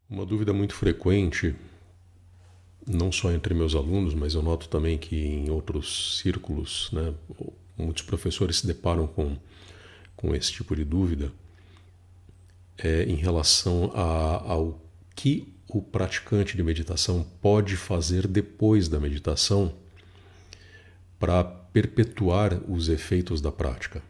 Uma dúvida muito frequente, não só entre meus alunos, mas eu noto também que em outros círculos, né, muitos professores se deparam com esse tipo de dúvida, em relação ao que o praticante de meditação pode fazer depois da meditação para perpetuar os efeitos da prática,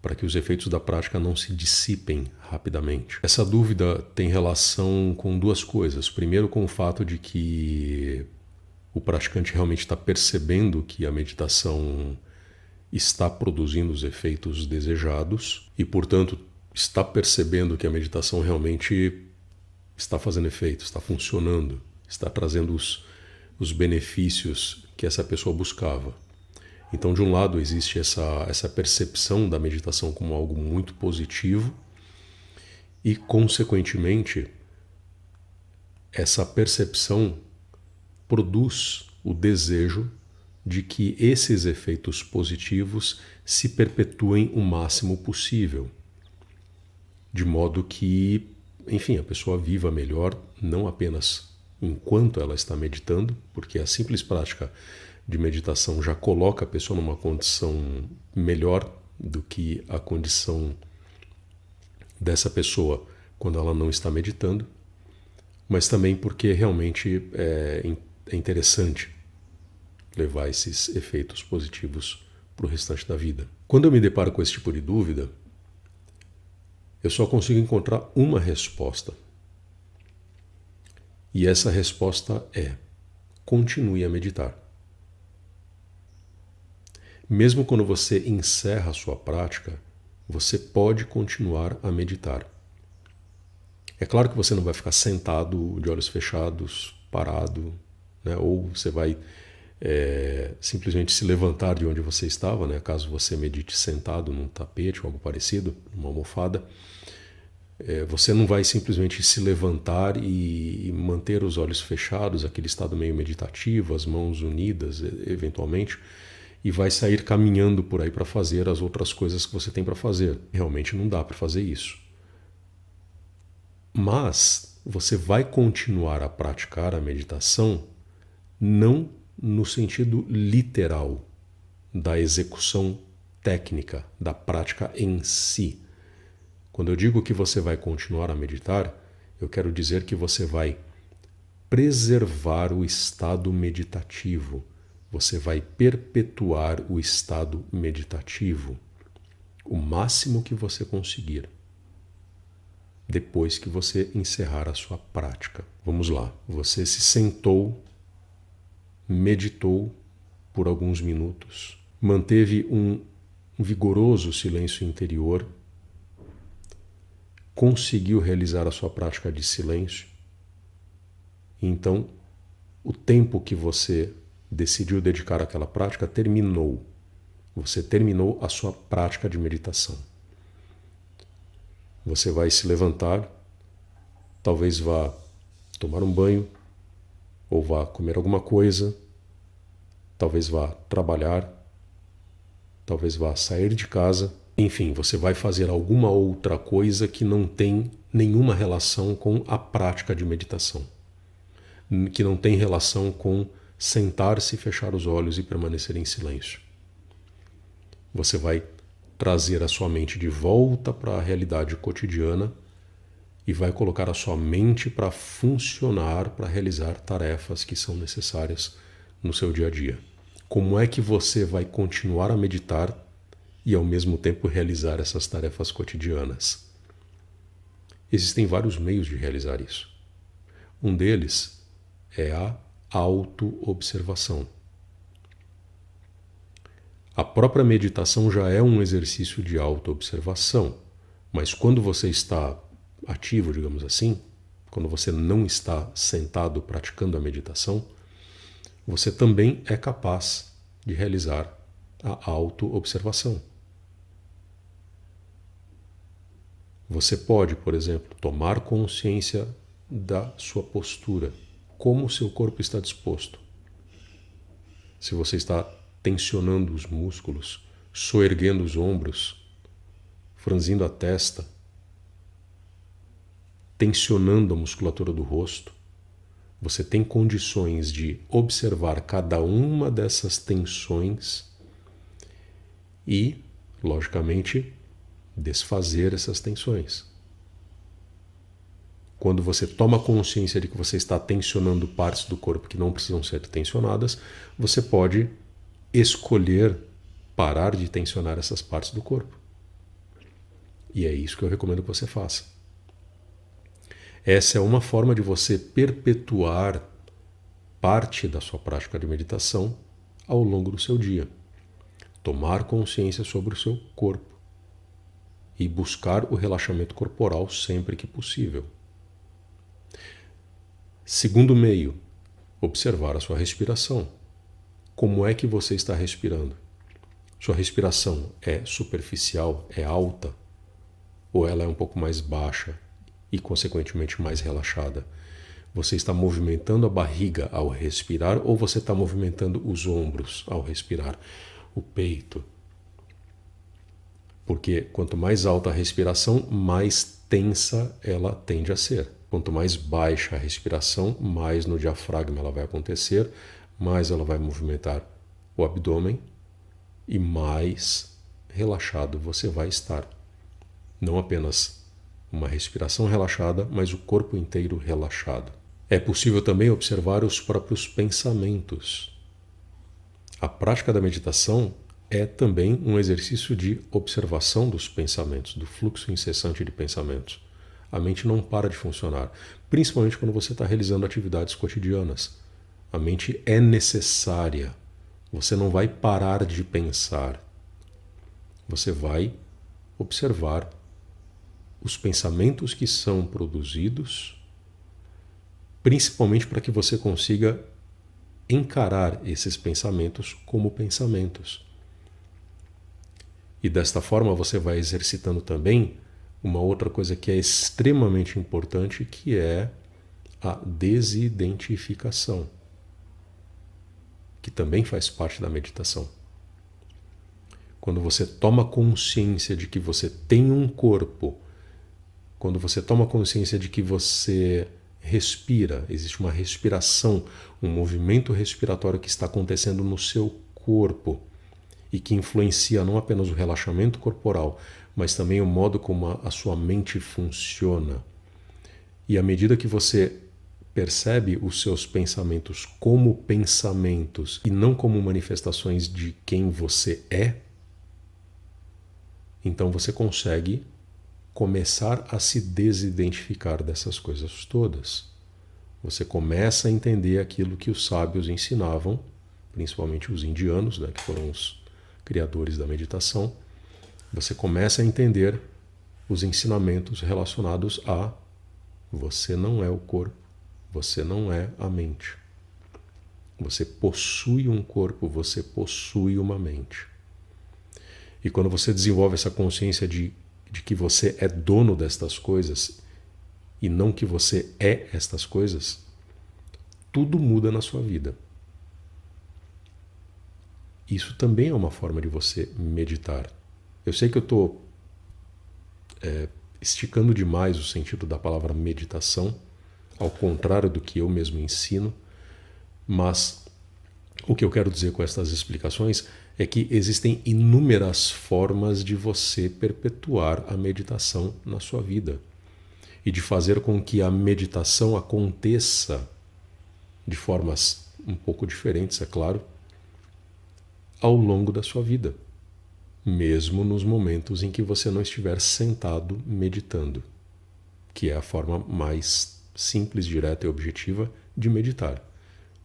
para que os efeitos da prática não se dissipem rapidamente. Essa dúvida tem relação com duas coisas. Primeiro, com o fato de que o praticante realmente está percebendo que a meditação está produzindo os efeitos desejados e, portanto, está percebendo que a meditação realmente está fazendo efeito, está funcionando, está trazendo os benefícios que essa pessoa buscava. Então, de um lado, existe essa percepção da meditação como algo muito positivo e, consequentemente, essa percepção produz o desejo de que esses efeitos positivos se perpetuem o máximo possível, de modo que, enfim, a pessoa viva melhor, não apenas enquanto ela está meditando, porque a simples prática de meditação já coloca a pessoa numa condição melhor do que a condição dessa pessoa quando ela não está meditando, mas também porque realmente é interessante levar esses efeitos positivos para o restante da vida. Quando eu me deparo com esse tipo de dúvida, eu só consigo encontrar uma resposta. E essa resposta é: continue a meditar. Mesmo quando você encerra a sua prática, você pode continuar a meditar. É claro que você não vai ficar sentado, de olhos fechados, parado, né? Ou você vai simplesmente se levantar de onde você estava, né? Caso você medite sentado num tapete ou algo parecido, numa almofada. Você não vai simplesmente se levantar e manter os olhos fechados, aquele estado meio meditativo, as mãos unidas, eventualmente, e vai sair caminhando por aí para fazer as outras coisas que você tem para fazer. Realmente não dá para fazer isso. Mas você vai continuar a praticar a meditação não no sentido literal da execução técnica, da prática em si. Quando eu digo que você vai continuar a meditar, eu quero dizer que você vai preservar o estado meditativo. Você vai perpetuar o estado meditativo o máximo que você conseguir, depois que você encerrar a sua prática. Vamos lá. Você se sentou, meditou por alguns minutos, manteve um vigoroso silêncio interior, conseguiu realizar a sua prática de silêncio. Então, o tempo que você decidiu dedicar àquela prática terminou. Você terminou a sua prática de meditação. Você vai se levantar, talvez vá tomar um banho, ou vá comer alguma coisa, talvez vá trabalhar, talvez vá sair de casa. Enfim, você vai fazer alguma outra coisa que não tem nenhuma relação com a prática de meditação, que não tem relação com sentar-se, fechar os olhos e permanecer em silêncio. Você vai trazer a sua mente de volta para a realidade cotidiana e vai colocar a sua mente para funcionar, para realizar tarefas que são necessárias no seu dia a dia. Como é que você vai continuar a meditar e ao mesmo tempo realizar essas tarefas cotidianas? Existem vários meios de realizar isso. Um deles é a autoobservação. A própria meditação já é um exercício de autoobservação, mas quando você está ativo, digamos assim, quando você não está sentado praticando a meditação, você também é capaz de realizar a autoobservação. Você pode, por exemplo, tomar consciência da sua postura, como o seu corpo está disposto. Se você está tensionando os músculos, soerguendo os ombros, franzindo a testa, tensionando a musculatura do rosto, você tem condições de observar cada uma dessas tensões e, logicamente, desfazer essas tensões. Quando você toma consciência de que você está tensionando partes do corpo que não precisam ser tensionadas, você pode escolher parar de tensionar essas partes do corpo. E é isso que eu recomendo que você faça. Essa é uma forma de você perpetuar parte da sua prática de meditação ao longo do seu dia. Tomar consciência sobre o seu corpo e buscar o relaxamento corporal sempre que possível. Segundo meio, observar a sua respiração. Como é que você está respirando? Sua respiração é superficial, é alta? Ou ela é um pouco mais baixa e, consequentemente, mais relaxada? Você está movimentando a barriga ao respirar ou você está movimentando os ombros ao respirar? O peito? Porque quanto mais alta a respiração, mais tensa ela tende a ser. Quanto mais baixa a respiração, mais no diafragma ela vai acontecer, mais ela vai movimentar o abdômen e mais relaxado você vai estar. Não apenas uma respiração relaxada, mas o corpo inteiro relaxado. É possível também observar os próprios pensamentos. A prática da meditação é também um exercício de observação dos pensamentos, do fluxo incessante de pensamentos. A mente não para de funcionar, principalmente quando você está realizando atividades cotidianas. A mente é necessária. Você não vai parar de pensar. Você vai observar os pensamentos que são produzidos, principalmente para que você consiga encarar esses pensamentos como pensamentos. E desta forma você vai exercitando também uma outra coisa que é extremamente importante, que é a desidentificação, que também faz parte da meditação. Quando você toma consciência de que você tem um corpo, quando você toma consciência de que você respira, existe uma respiração, um movimento respiratório que está acontecendo no seu corpo e que influencia não apenas o relaxamento corporal, mas também o modo como a sua mente funciona. E à medida que você percebe os seus pensamentos como pensamentos e não como manifestações de quem você é, então você consegue começar a se desidentificar dessas coisas todas. Você começa a entender aquilo que os sábios ensinavam, principalmente os indianos, que foram os criadores da meditação. Você começa a entender os ensinamentos relacionados a você não é o corpo, você não é a mente. Você possui um corpo, você possui uma mente. E quando você desenvolve essa consciência de que você é dono destas coisas e não que você é estas coisas, tudo muda na sua vida. Isso também é uma forma de você meditar. Eu sei que eu estou esticando demais o sentido da palavra meditação, ao contrário do que eu mesmo ensino, mas o que eu quero dizer com estas explicações é que existem inúmeras formas de você perpetuar a meditação na sua vida e de fazer com que a meditação aconteça de formas um pouco diferentes, é claro, ao longo da sua vida, mesmo nos momentos em que você não estiver sentado meditando, que é a forma mais simples, direta e objetiva de meditar.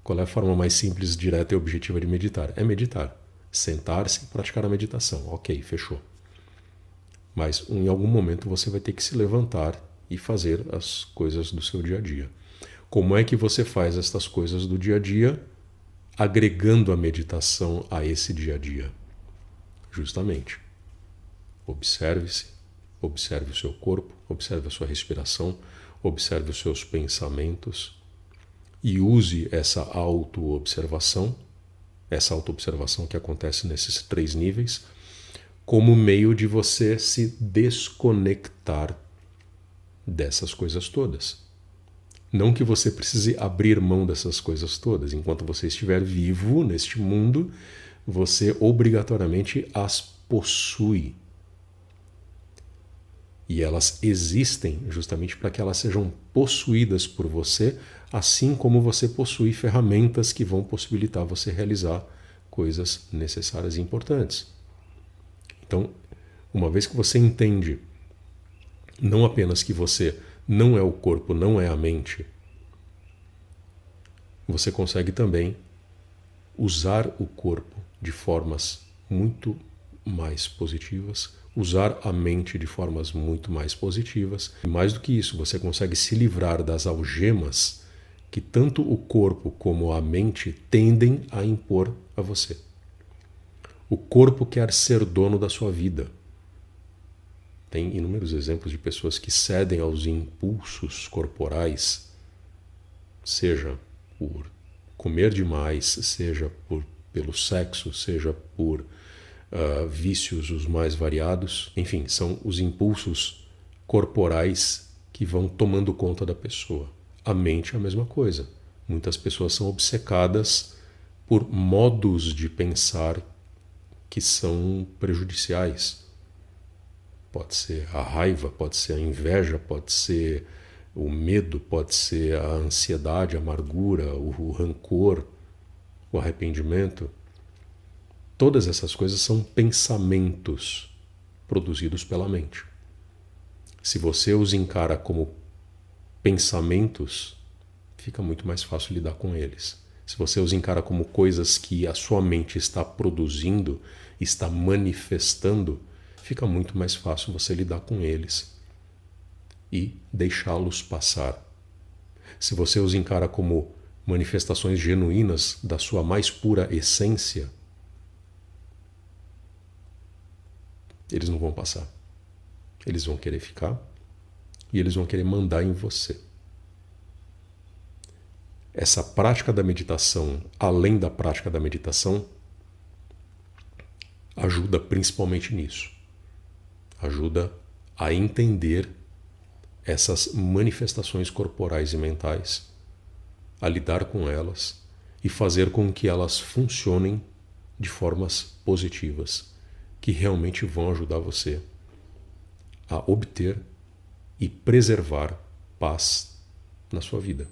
Qual é a forma mais simples, direta e objetiva de meditar? É meditar. Sentar-se e praticar a meditação. Ok, fechou. Mas em algum momento você vai ter que se levantar e fazer as coisas do seu dia a dia. Como é que você faz estas coisas do dia a dia, agregando a meditação a esse dia a dia? Justamente. Observe-se, observe o seu corpo, observe a sua respiração, observe os seus pensamentos e use essa autoobservação que acontece nesses 3 níveis, como meio de você se desconectar dessas coisas todas. Não que você precise abrir mão dessas coisas todas. Enquanto você estiver vivo neste mundo, você obrigatoriamente as possui. E elas existem justamente para que elas sejam possuídas por você, assim como você possui ferramentas que vão possibilitar você realizar coisas necessárias e importantes. Então, uma vez que você entende não apenas que você não é o corpo, não é a mente, você consegue também usar o corpo de formas muito mais positivas, usar a mente de formas muito mais positivas. E mais do que isso, você consegue se livrar das algemas que tanto o corpo como a mente tendem a impor a você. O corpo quer ser dono da sua vida. Tem inúmeros exemplos de pessoas que cedem aos impulsos corporais, seja por comer demais, seja pelo sexo, seja por vícios os mais variados. Enfim, são os impulsos corporais que vão tomando conta da pessoa. A mente é a mesma coisa. Muitas pessoas são obcecadas por modos de pensar que são prejudiciais. Pode ser a raiva, pode ser a inveja, pode ser o medo, pode ser a ansiedade, a amargura, o rancor, o arrependimento. Todas essas coisas são pensamentos produzidos pela mente. Se você os encara como pensamentos, fica muito mais fácil lidar com eles. Se você os encara como coisas que a sua mente está produzindo, está manifestando, fica muito mais fácil você lidar com eles e deixá-los passar. Se você os encara como manifestações genuínas da sua mais pura essência, eles não vão passar. Eles vão querer ficar e eles vão querer mandar em você. Essa prática da meditação, além da prática da meditação, ajuda principalmente nisso. Ajuda a entender essas manifestações corporais e mentais, a lidar com elas e fazer com que elas funcionem de formas positivas, que realmente vão ajudar você a obter e preservar paz na sua vida.